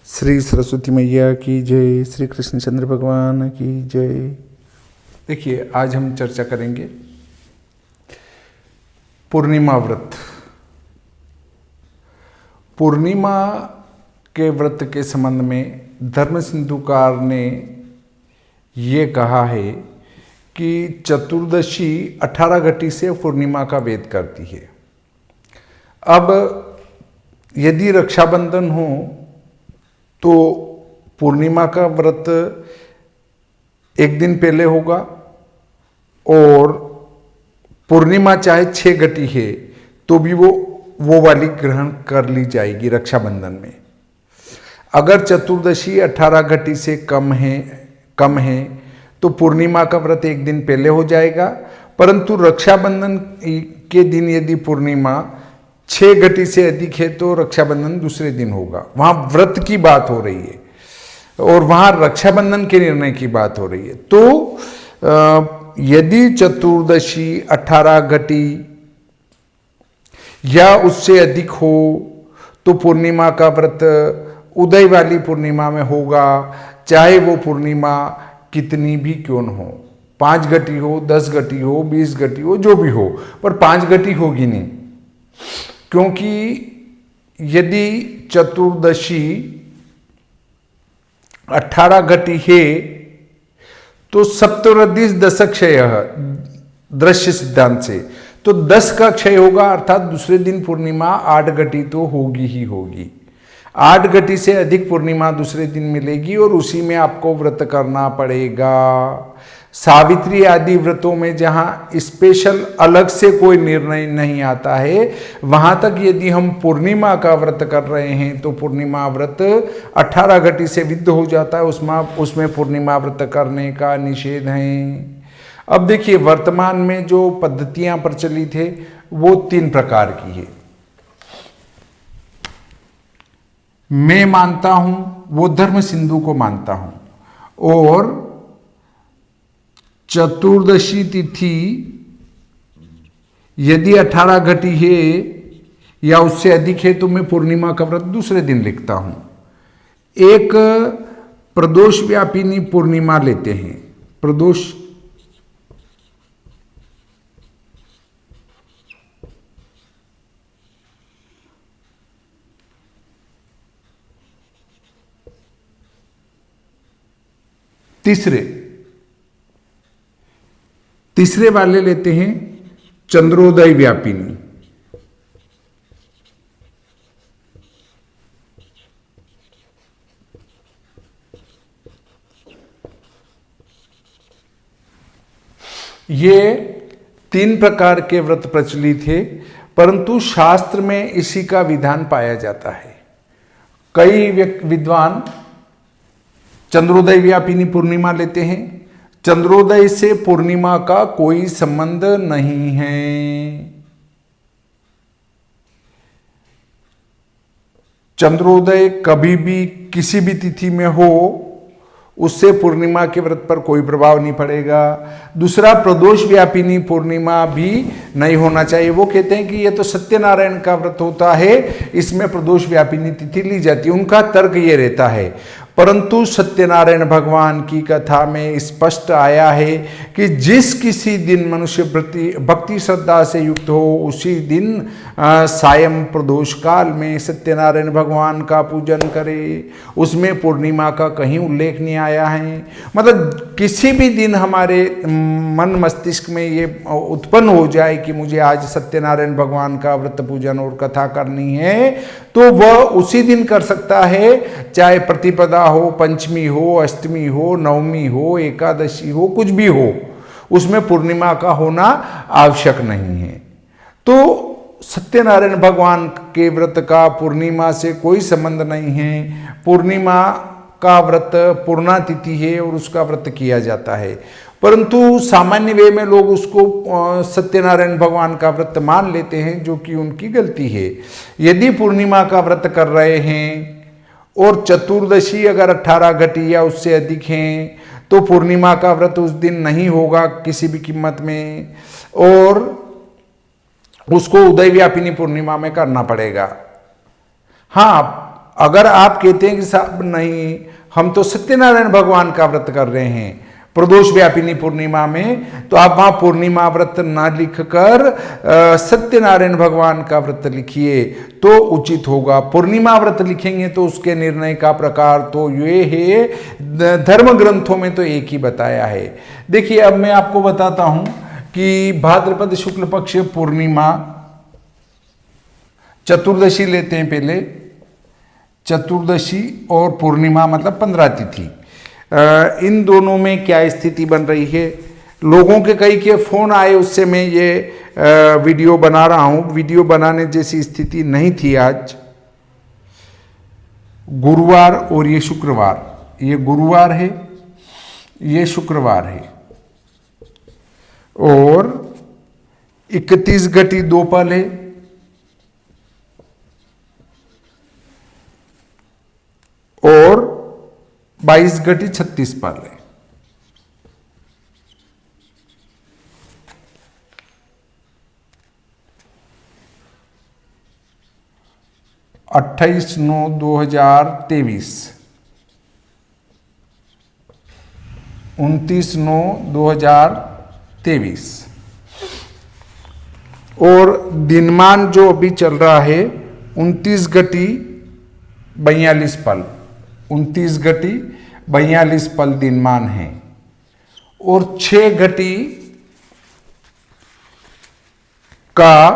श्री सरस्वती मैया की जय, श्री कृष्णचंद्र भगवान की जय। देखिए, आज हम चर्चा करेंगे पूर्णिमा व्रत। पूर्णिमा के व्रत के संबंध में धर्म सिंधुकार ने ये कहा है कि चतुर्दशी 18 घटी से पूर्णिमा का वेद करती है। अब यदि रक्षाबंधन हो तो पूर्णिमा का व्रत एक दिन पहले होगा और पूर्णिमा चाहे 6 घटी है तो भी वो वाली ग्रहण कर ली जाएगी रक्षाबंधन में। अगर चतुर्दशी 18 घटी से कम है तो पूर्णिमा का व्रत एक दिन पहले हो जाएगा, परंतु रक्षाबंधन के दिन यदि पूर्णिमा 6 घटी से अधिक है तो रक्षाबंधन दूसरे दिन होगा। वहां व्रत की बात हो रही है और वहां रक्षाबंधन के निर्णय की बात हो रही है। तो यदि चतुर्दशी 18 घटी या उससे अधिक हो तो पूर्णिमा का व्रत उदय वाली पूर्णिमा में होगा, चाहे वो पूर्णिमा कितनी भी क्यों न हो, 5 घटी हो, 10 घटी हो, 20 घटी हो, जो भी हो, पर 5 घटी होगी नहीं। क्योंकि यदि चतुर्दशी 18 घटी है तो सप्तऋद्धि दशक्षय दृश्य सिद्धांत से तो 10 का क्षय होगा, अर्थात दूसरे दिन पूर्णिमा 8 घटी तो होगी ही होगी। 8 घटी से अधिक पूर्णिमा दूसरे दिन मिलेगी और उसी में आपको व्रत करना पड़ेगा। सावित्री आदि व्रतों में जहां स्पेशल अलग से कोई निर्णय नहीं आता है, वहां तक यदि हम पूर्णिमा का व्रत कर रहे हैं तो पूर्णिमा व्रत 18 घटी से विद्ध हो जाता है, उसमें पूर्णिमा व्रत करने का निषेध है। अब देखिए, वर्तमान में जो पद्धतियां प्रचलित है वो 3 प्रकार की है। मैं मानता हूं, वो धर्म सिंधु को मानता हूं, और चतुर्दशी तिथि यदि 18 घटी है या उससे अधिक है तो मैं पूर्णिमा का व्रत दूसरे दिन लिखता हूं। एक प्रदोष व्यापिनी पूर्णिमा लेते हैं। प्रदोष तीसरे वाले लेते हैं चंद्रोदय व्यापिनी। ये 3 प्रकार के व्रत प्रचलित है, परंतु शास्त्र में इसी का विधान पाया जाता है। कई विद्वान चंद्रोदय व्यापिनी पूर्णिमा लेते हैं। चंद्रोदय से पूर्णिमा का कोई संबंध नहीं है। चंद्रोदय कभी भी किसी भी तिथि में हो, उससे पूर्णिमा के व्रत पर कोई प्रभाव नहीं पड़ेगा। दूसरा, प्रदोष व्यापिनी पूर्णिमा भी नहीं होना चाहिए। वो कहते हैं कि ये तो सत्यनारायण का व्रत होता है, इसमें प्रदोष व्यापिनी तिथि ली जाती है। उनका तर्क ये रहता है, परंतु सत्यनारायण भगवान की कथा में स्पष्ट आया है कि जिस किसी दिन मनुष्य भक्ति श्रद्धा से युक्त हो, उसी दिन सायं प्रदोष काल में सत्यनारायण भगवान का पूजन करे। उसमें पूर्णिमा का कहीं उल्लेख नहीं आया है। मतलब किसी भी दिन हमारे मन मस्तिष्क में ये उत्पन्न हो जाए कि मुझे आज सत्यनारायण भगवान का व्रत पूजन और कथा करनी है, तो वह उसी दिन कर सकता है, चाहे प्रतिपदा हो, पंचमी हो, अष्टमी हो, नवमी हो, एकादशी हो, कुछ भी हो, उसमें पूर्णिमा का होना आवश्यक नहीं है। तो सत्यनारायण भगवान के व्रत का पूर्णिमा से कोई संबंध नहीं है। पूर्णिमा का व्रत पूर्णा तिथि है और उसका व्रत किया जाता है, परंतु सामान्य वे में लोग उसको सत्यनारायण भगवान का व्रत मान लेते हैं, जो कि उनकी गलती है। यदि पूर्णिमा का व्रत कर रहे हैं और चतुर्दशी अगर 18 घटी या उससे अधिक हैं तो पूर्णिमा का व्रत उस दिन नहीं होगा किसी भी कीमत में, और उसको उदय व्यापिनी पूर्णिमा में करना पड़ेगा। हाँ, अगर आप कहते हैं कि साहब नहीं, हम तो सत्यनारायण भगवान का व्रत कर रहे हैं प्रदोष व्यापिनी पूर्णिमा में, तो आप वहां पूर्णिमा व्रत ना लिखकर सत्यनारायण भगवान का व्रत लिखिए तो उचित होगा। पूर्णिमा व्रत लिखेंगे तो उसके निर्णय का प्रकार तो ये है, धर्म ग्रंथों में तो एक ही बताया है। देखिए अब मैं आपको बताता हूं कि भाद्रपद शुक्ल पक्ष पूर्णिमा, चतुर्दशी लेते हैं पहले, चतुर्दशी और पूर्णिमा मतलब 15 तिथि, इन दोनों में क्या स्थिति बन रही है। लोगों के कई के फोन आए, उससे मैं ये वीडियो बना रहा हूं। वीडियो बनाने जैसी स्थिति नहीं थी आज। गुरुवार और ये शुक्रवार, ये गुरुवार है, ये शुक्रवार है, और 31 घटी 2 पल है, और 22 घटी 36 पल है। अट्ठाईस 9/2023, 29/9/2023, और दिनमान जो अभी चल रहा है 29 घटी 42 पल, 29 घटी 42 पल दिनमान है, और 6 घटी का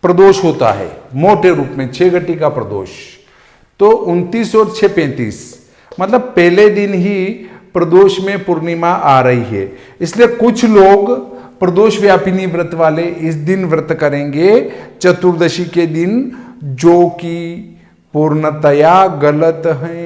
प्रदोष होता है मोटे रूप में, 6 घटी का प्रदोष। तो 29 और 6 35, मतलब पहले दिन ही प्रदोष में पूर्णिमा आ रही है। इसलिए कुछ लोग प्रदोष व्यापिनी व्रत वाले इस दिन व्रत करेंगे, चतुर्दशी के दिन, जो कि पूर्णतया गलत है।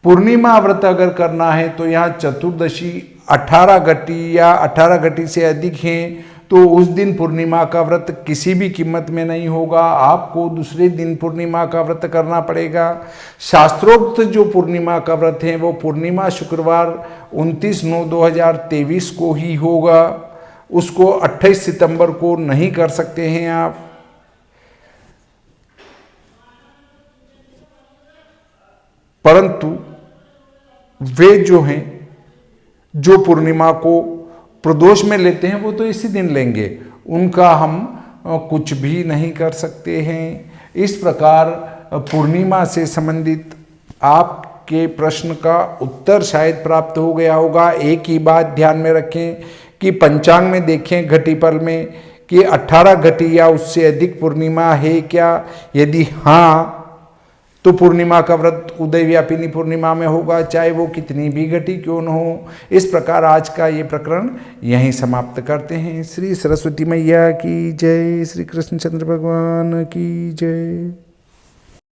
पूर्णिमा व्रत अगर करना है तो यहाँ चतुर्दशी 18 घटी या 18 घटी से अधिक हैं, तो उस दिन पूर्णिमा का व्रत किसी भी कीमत में नहीं होगा। आपको दूसरे दिन पूर्णिमा का व्रत करना पड़ेगा। शास्त्रोक्त जो पूर्णिमा का व्रत है वो पूर्णिमा शुक्रवार 29/9/2023 को ही होगा, उसको 28 सितंबर को नहीं कर सकते हैं आप। परंतु वे जो हैं, जो पूर्णिमा को प्रदोष में लेते हैं, वो तो इसी दिन लेंगे, उनका हम कुछ भी नहीं कर सकते हैं। इस प्रकार पूर्णिमा से संबंधित आपके प्रश्न का उत्तर शायद प्राप्त हो गया होगा। एक ही बात ध्यान में रखें कि पंचांग में देखें घटीपल में कि 18 घटी या उससे अधिक पूर्णिमा है क्या। यदि हाँ, तो पूर्णिमा का व्रत उदय व्यापिनी पूर्णिमा में होगा, चाहे वो कितनी भी घटी क्यों न हो। इस प्रकार आज का ये प्रकरण यहीं समाप्त करते हैं। श्री सरस्वती मैया की जय, श्री कृष्णचंद्र भगवान की जय।